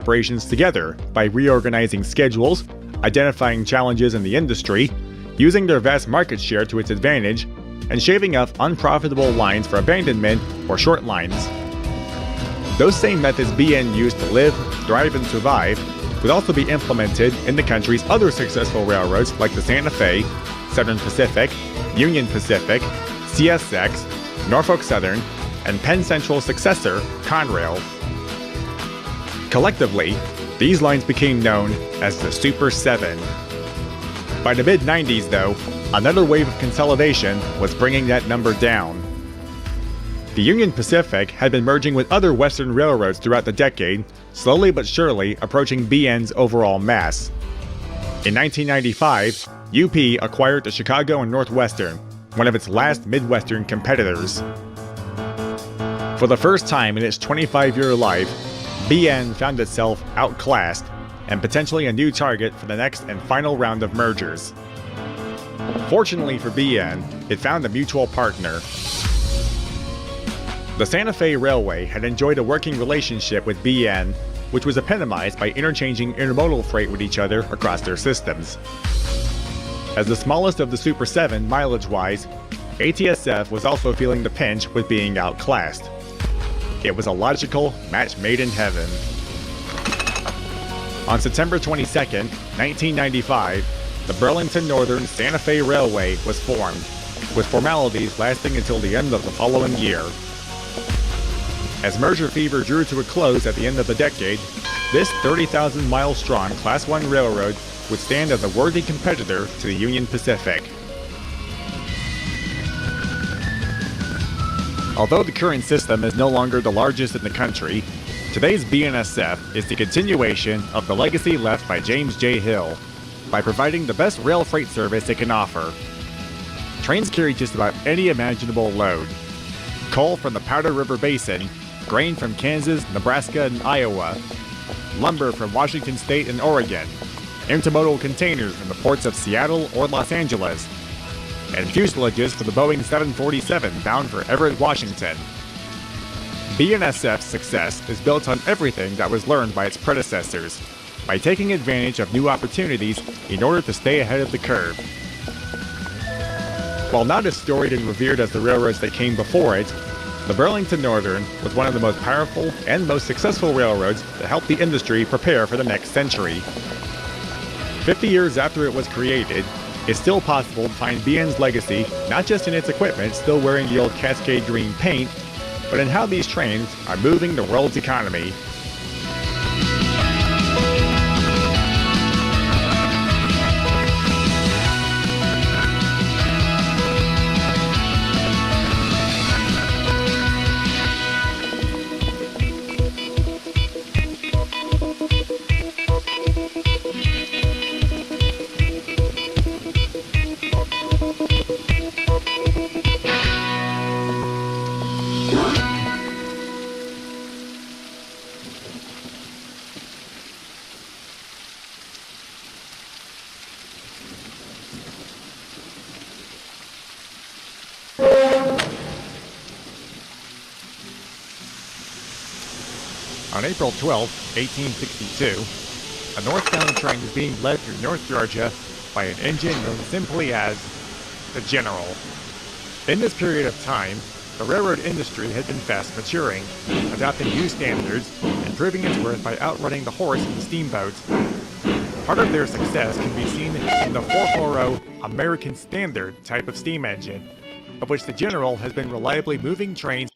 operations together by reorganizing schedules, identifying challenges in the industry, using their vast market share to its advantage, and shaving off unprofitable lines for abandonment or short lines. Those same methods BN used to live, thrive, and survive would also be implemented in the country's other successful railroads like the Santa Fe, Southern Pacific, Union Pacific, CSX, Norfolk Southern, and Penn Central's successor, Conrail. Collectively, these lines became known as the Super 7. By the mid-90s, though, another wave of consolidation was bringing that number down. The Union Pacific had been merging with other Western railroads throughout the decade, slowly but surely approaching BN's overall mass. In 1995, UP acquired the Chicago and Northwestern, one of its last Midwestern competitors. For the first time in its 25-year life, BN found itself outclassed and potentially a new target for the next and final round of mergers. Fortunately for BN, it found a mutual partner. The Santa Fe Railway had enjoyed a working relationship with BN, which was epitomized by interchanging intermodal freight with each other across their systems. As the smallest of the Super 7 mileage-wise, ATSF was also feeling the pinch with being outclassed. It was a logical match made in heaven. On September 22, 1995, the Burlington Northern Santa Fe Railway was formed, with formalities lasting until the end of the following year. As merger fever drew to a close at the end of the decade, this 30,000-mile-strong Class I railroad would stand as a worthy competitor to the Union Pacific. Although the current system is no longer the largest in the country, today's BNSF is the continuation of the legacy left by James J. Hill by providing the best rail freight service it can offer. Trains carry just about any imaginable load. Coal from the Powder River Basin, grain from Kansas, Nebraska, and Iowa, lumber from Washington State and Oregon, intermodal containers from the ports of Seattle or Los Angeles, and fuselages for the Boeing 747 bound for Everett, Washington. BNSF's success is built on everything that was learned by its predecessors, by taking advantage of new opportunities in order to stay ahead of the curve. While not as storied and revered as the railroads that came before it, the Burlington Northern was one of the most powerful and most successful railroads that helped the industry prepare for the next century. 50 years after it was created, it's still possible to find BN's legacy not just in its equipment still wearing the old Cascade green paint, but in how these trains are moving the world's economy. On April 12, 1862, a northbound train is being led through North Georgia by an engine known simply as the General. In this period of time, the railroad industry had been fast maturing, adopting new standards and proving its worth by outrunning the horse and the steamboat. Part of their success can be seen in the 440 American Standard type of steam engine, of which the General has been reliably moving trains